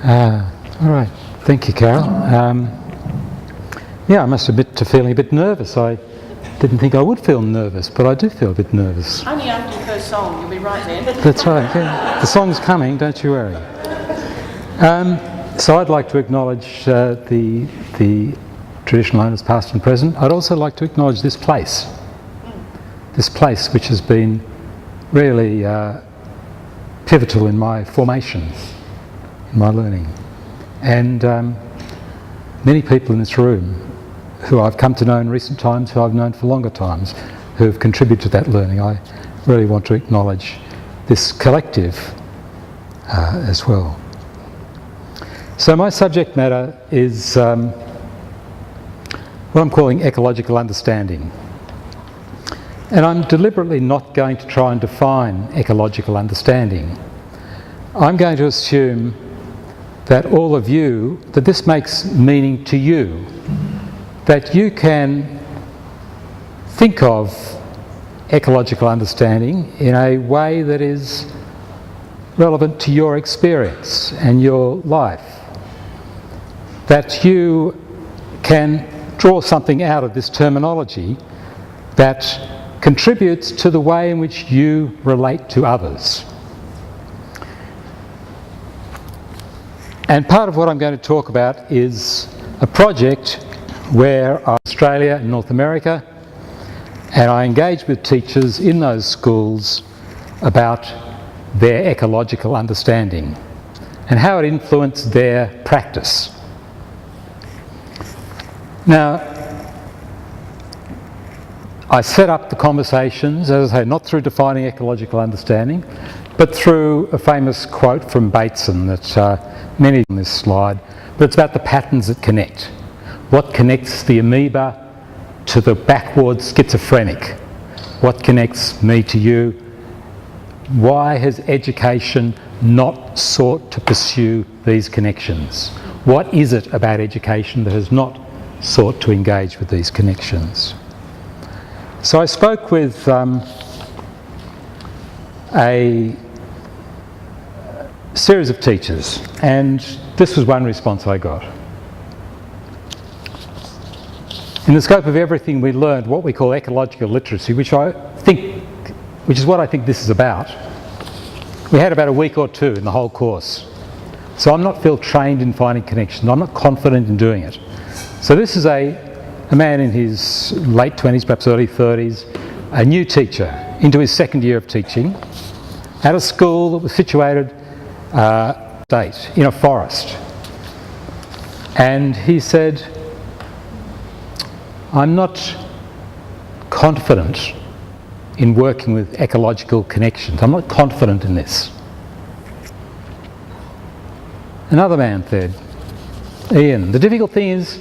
All right, thank you, Carol. Yeah, I must admit to feeling a bit nervous. I didn't think I would feel nervous, but I do feel a bit nervous. Only after your first song, you'll be right then. That's right, yeah. The song's coming, don't you worry. So I'd like to acknowledge the traditional owners past and present. I'd also like to acknowledge this place which has been really pivotal in my formation, in my learning. And many people in this room who I've come to know in recent times, who I've known for longer times, who have contributed to that learning. I really want to acknowledge this collective as well. So my subject matter is what I'm calling ecological understanding. And I'm deliberately not going to try and define ecological understanding. I'm going to assume that all of you, that this makes meaning to you, that you can think of ecological understanding in a way that is relevant to your experience and your life, that you can draw something out of this terminology that contributes to the way in which you relate to others. And part of what I'm going to talk about is a project where Australia and North America, and I engage with teachers in those schools about their ecological understanding and how it influenced their practice. Now, I set up the conversations, as I say, not through defining ecological understanding, but through a famous quote from Bateson that many on this slide, but it's about the patterns that connect. What connects the amoeba to the backward schizophrenic? What connects me to you? Why has education not sought to pursue these connections? What is it about education that has not sought to engage with these connections? So I spoke with a series of teachers, and this was one response I got. In the scope of everything we learned, what we call ecological literacy, which is what I think this is about, we had about a week or two in the whole course. So I'm not feel trained in finding connections. I'm not confident in doing it. So this is a man in his late 20s, perhaps early 30s, a new teacher, into his second year of teaching, at a school that was situated in a forest. And he said, I'm not confident in working with ecological connections. I'm not confident in this. Another man said, Ian, the difficult thing is,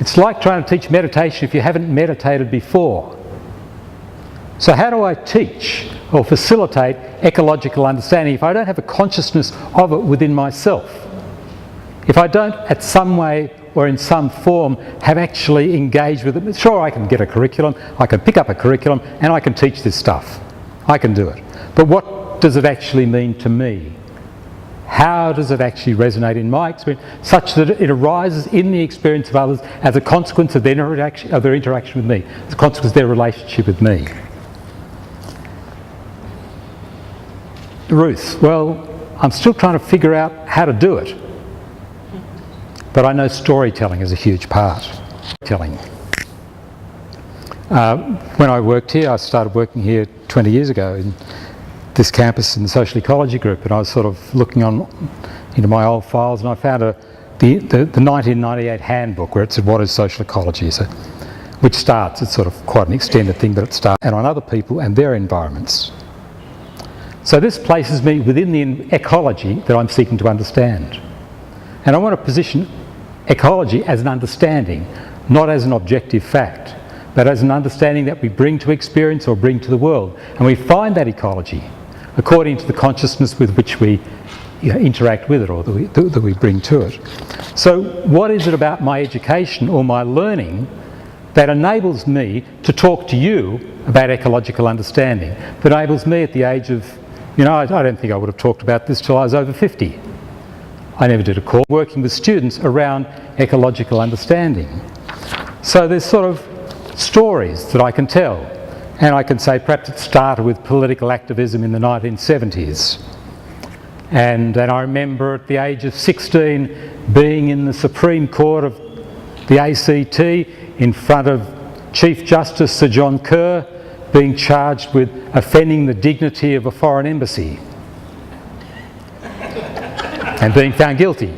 it's like trying to teach meditation if you haven't meditated before. So how do I teach or facilitate ecological understanding if I don't have a consciousness of it within myself? If I don't, at some way or in some form, have actually engaged with it. Sure, I can get a curriculum, I can pick up a curriculum, and I can teach this stuff. I can do it. But what does it actually mean to me? How does it actually resonate in my experience, such that it arises in the experience of others as a consequence of their interaction with me, as a consequence of their relationship with me? Ruth, well, I'm still trying to figure out how to do it. But I know storytelling is a huge part. When I worked here, I started working here 20 years ago in this campus in the social ecology group, and I was sort of looking into my old files, and I found the 1998 handbook where it said what is social ecology, which starts, it's sort of quite an extended thing, but it starts, and on other people and their environments. So this places me within the ecology that I'm seeking to understand. And I want to position ecology as an understanding, not as an objective fact, but as an understanding that we bring to experience or bring to the world. And we find that ecology according to the consciousness with which we interact with it or that we bring to it. So what is it about my education or my learning that enables me to talk to you about ecological understanding, that enables me at the age of, I don't think I would have talked about this till I was over 50. I never did a course working with students around ecological understanding. So there's sort of stories that I can tell, and I can say perhaps it started with political activism in the 1970s. And I remember at the age of 16 being in the Supreme Court of the ACT in front of Chief Justice Sir John Kerr, being charged with offending the dignity of a foreign embassy and being found guilty.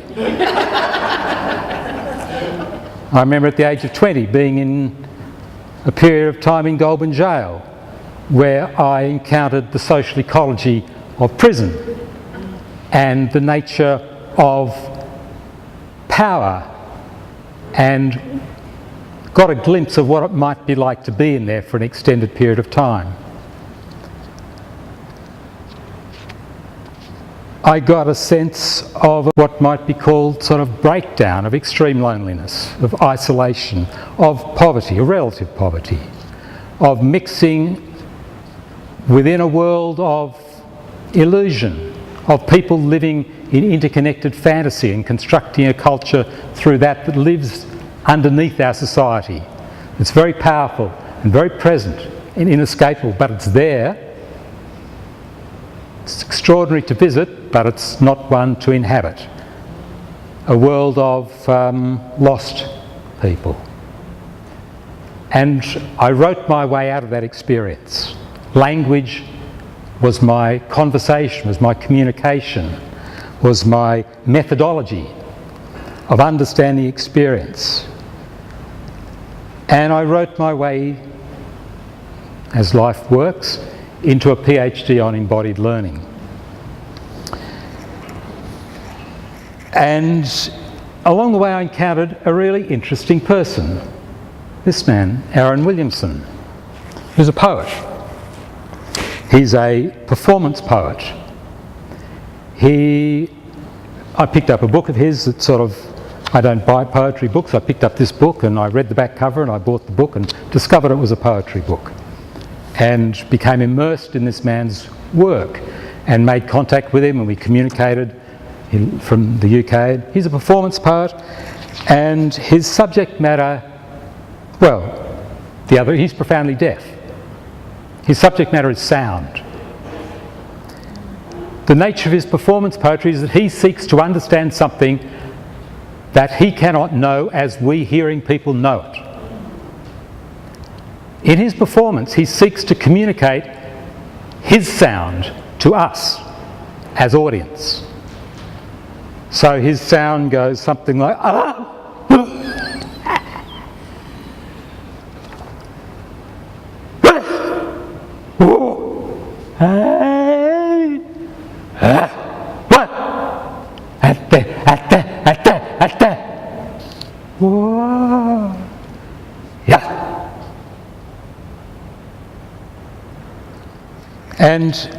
I remember at the age of 20 being in a period of time in Goulburn Jail where I encountered the social ecology of prison and the nature of power, and got a glimpse of what it might be like to be in there for an extended period of time. I got a sense of what might be called sort of breakdown, of extreme loneliness, of isolation, of poverty, of relative poverty, of mixing within a world of illusion, of people living in interconnected fantasy and constructing a culture through that lives underneath our society. It's very powerful and very present and inescapable, but it's there. It's extraordinary to visit, but it's not one to inhabit. A world of lost people. And I wrote my way out of that experience. Language was my conversation, was my communication, was my methodology of understanding experience. And I wrote my way, as life works, into a PhD on embodied learning. And along the way I encountered a really interesting person. This man, Aaron Williamson, who's a poet. He's a performance poet. I picked up a book of his that sort of, I don't buy poetry books, I picked up this book and I read the back cover and I bought the book and discovered it was a poetry book, and became immersed in this man's work and made contact with him, and we communicated from the UK. He's a performance poet, and his subject matter, well, he's profoundly deaf. His subject matter is sound. The nature of his performance poetry is that he seeks to understand something that he cannot know as we hearing people know it. In his performance, he seeks to communicate his sound to us as audience. So his sound goes something like, ah! And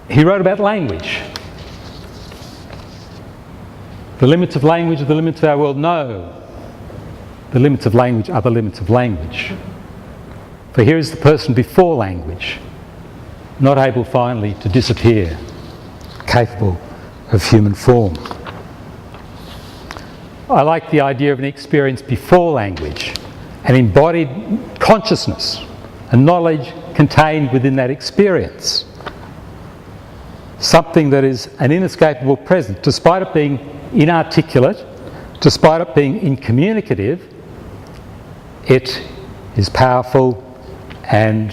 he wrote about language. The limits of language are the limits of our world. No. The limits of language are the limits of language. For here is the person before language, not able finally to disappear, capable of human form. I like the idea of an experience before language, an embodied consciousness, a knowledge contained within that experience. Something that is an inescapable presence, despite it being inarticulate, despite it being incommunicative, it is powerful and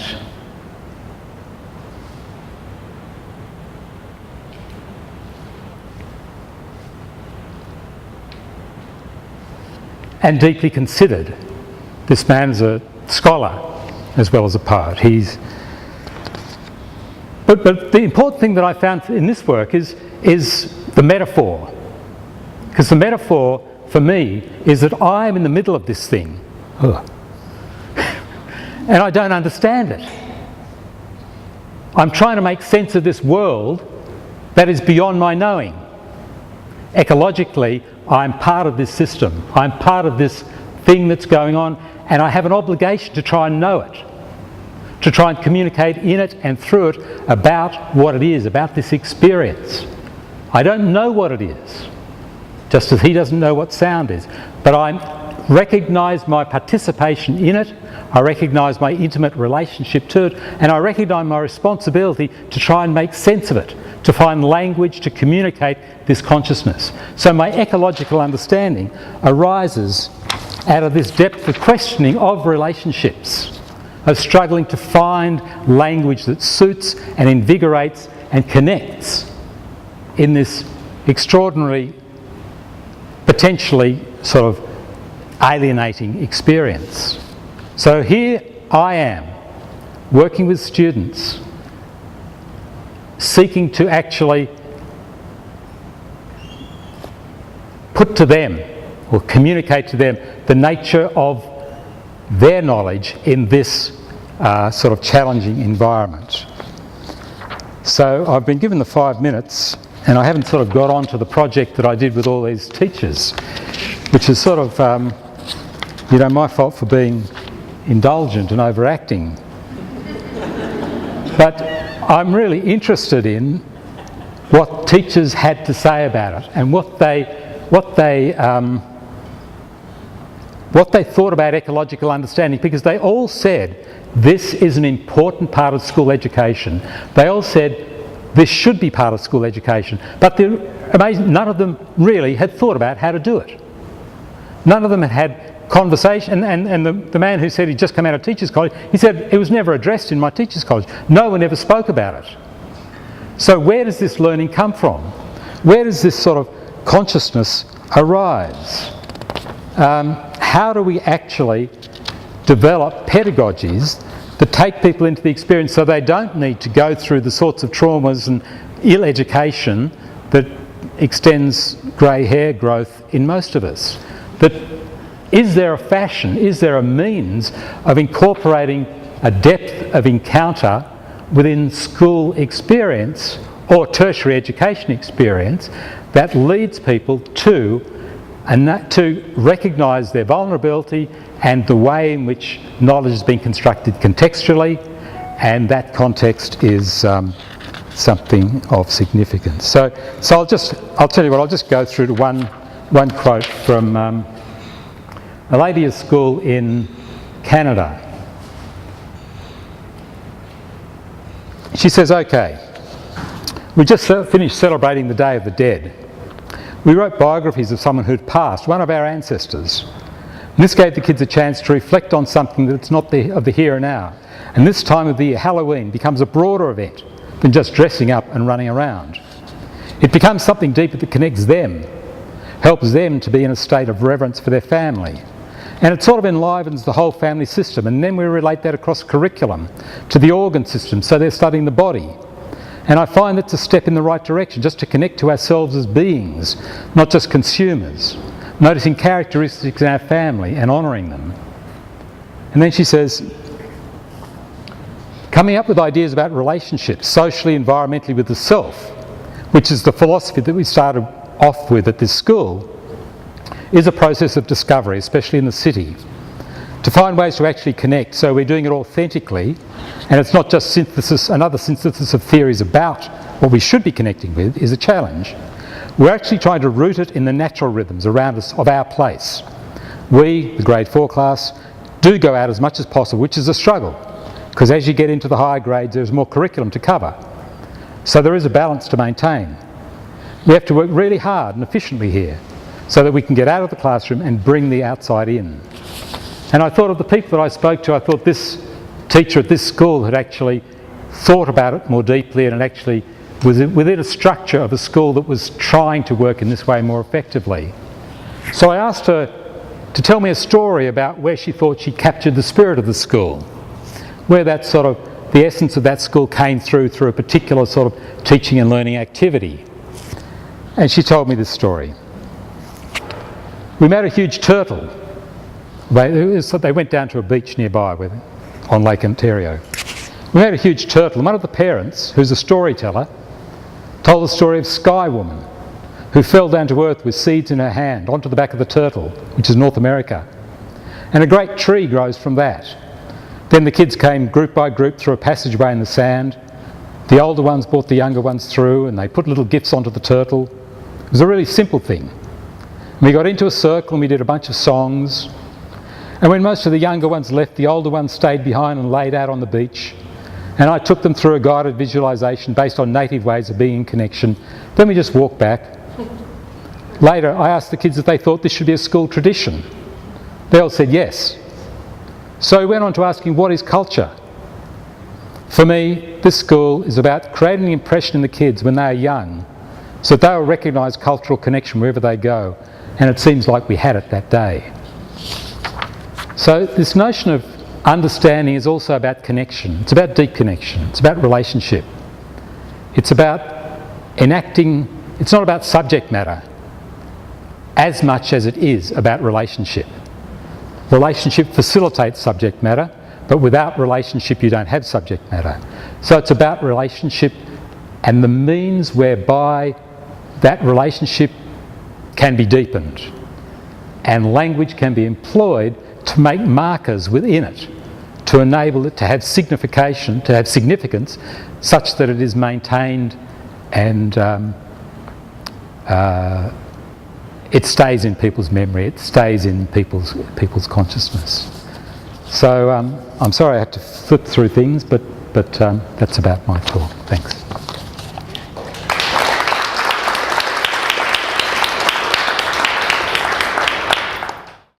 deeply considered. This man is a scholar as well as a poet. But the important thing that I found in this work is the metaphor. Because the metaphor, for me, is that I am in the middle of this thing. And I don't understand it. I'm trying to make sense of this world that is beyond my knowing. Ecologically, I'm part of this system. I'm part of this thing that's going on, and I have an obligation to try and know it, to try and communicate in it and through it about what it is, about this experience. I don't know what it is, just as he doesn't know what sound is, but I recognise my participation in it, I recognise my intimate relationship to it, and I recognise my responsibility to try and make sense of it, to find language to communicate this consciousness. So my ecological understanding arises out of this depth of questioning of relationships, of struggling to find language that suits and invigorates and connects in this extraordinary, potentially sort of alienating experience. So here I am, working with students, seeking to actually put to them or communicate to them the nature of their knowledge in this sort of challenging environment. So I've been given the 5 minutes and I haven't sort of got on to the project that I did with all these teachers, which is sort of, my fault for being indulgent and overacting. But I'm really interested in what teachers had to say about it and what they thought about ecological understanding, because they all said this is an important part of school education. They all said this should be part of school education, but none of them really had thought about how to do it. None of them had conversation, and the man who said he'd just come out of teachers' college, he said it was never addressed in my teachers' college. No one ever spoke about it. So where does this learning come from? Where does this sort of consciousness arise? How do we actually develop pedagogies that take people into the experience so they don't need to go through the sorts of traumas and ill education that extends grey hair growth in most of us? That is there a fashion, is there a means of incorporating a depth of encounter within school experience or tertiary education experience that leads people to recognise their vulnerability and the way in which knowledge has been constructed contextually, and that context is something of significance. So I'll tell you what, I'll just go through to one quote from a lady at school in Canada. She says, okay, we just finished celebrating the Day of the Dead. We wrote biographies of someone who'd passed, one of our ancestors. And this gave the kids a chance to reflect on something that's not of the here and now. And this time of the year, Halloween, becomes a broader event than just dressing up and running around. It becomes something deeper that connects them, helps them to be in a state of reverence for their family. And it sort of enlivens the whole family system, and then we relate that across curriculum to the organ system, so they're studying the body. And I find it's a step in the right direction, just to connect to ourselves as beings, not just consumers, noticing characteristics in our family and honouring them. And then she says, coming up with ideas about relationships, socially, environmentally, with the self, which is the philosophy that we started off with at this school, is a process of discovery, especially in the city, to find ways to actually connect. So we're doing it authentically, and it's not just synthesis. Another synthesis of theories about what we should be connecting with is a challenge. We're actually trying to root it in the natural rhythms around us of our place. We, the grade 4 class, do go out as much as possible, which is a struggle, because as you get into the higher grades there's more curriculum to cover. So there is a balance to maintain. We have to work really hard and efficiently here so that we can get out of the classroom and bring the outside in. And I thought of the people that I spoke to, I thought this teacher at this school had actually thought about it more deeply, and it actually was within a structure of a school that was trying to work in this way more effectively. So I asked her to tell me a story about where she thought she captured the spirit of the school, where that sort of, the essence of that school came through a particular sort of teaching and learning activity. And she told me this story. We met a huge turtle. They went down to a beach nearby on Lake Ontario. We met a huge turtle, and one of the parents, who's a storyteller, told the story of Sky Woman, who fell down to earth with seeds in her hand onto the back of the turtle, which is North America. And a great tree grows from that Then the kids came group by group through a passageway in the sand. The older ones brought the younger ones through, and they put little gifts onto the turtle. It was a really simple thing. We got into a circle and we did a bunch of songs. And when most of the younger ones left, the older ones stayed behind and laid out on the beach. And I took them through a guided visualisation based on native ways of being in connection. Then we just walked back. Later, I asked the kids if they thought this should be a school tradition. They all said yes. So we went on to asking, what is culture? For me, this school is about creating an impression in the kids when they are young, so that they will recognise cultural connection wherever they go. And it seems like we had it that day. So this notion of understanding is also about connection. It's about deep connection. It's about relationship. It's about enacting. It's not about subject matter as much as it is about relationship. Relationship facilitates subject matter, but without relationship you don't have subject matter. So it's about relationship and the means whereby that relationship can be deepened, and language can be employed to make markers within it, to enable it to have signification, to have significance, such that it is maintained and it stays in people's memory, it stays in people's consciousness. So I'm sorry I had to flip through things, but that's about my talk. Thanks.